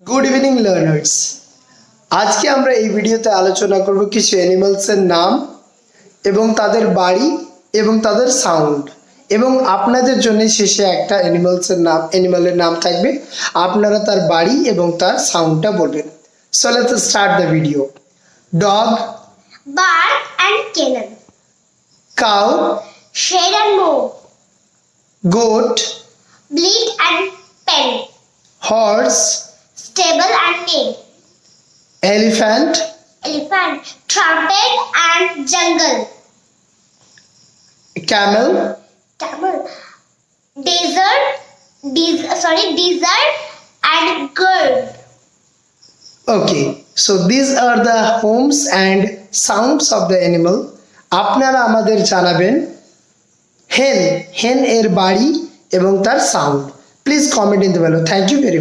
Good evening learners. আজকে আমরা এই ভিডিওতে আলোচনা করব কিছু অ্যানিমালসের নাম এবং তাদের বাড়ি এবং তাদের সাউন্ড, এবং আপনাদের জন্য শেষে একটা অ্যানিমালের নাম থাকবে, আপনারা তার বাড়ি এবং তার সাউন্ডটা বলবেন। So let's start the video. Dog, bark and kennel, cow, shed and mow, goat, bleat and pen, horse, stable and neigh, elephant, elephant, trumpet and jungle, Camel, camel, desert and gird. Okay, so these are the homes and sounds of the animal. আপনারা আমাদের জানাবেন হেন এর বাড়ি এবং তার sound. Please comment in the below. Thank you very much.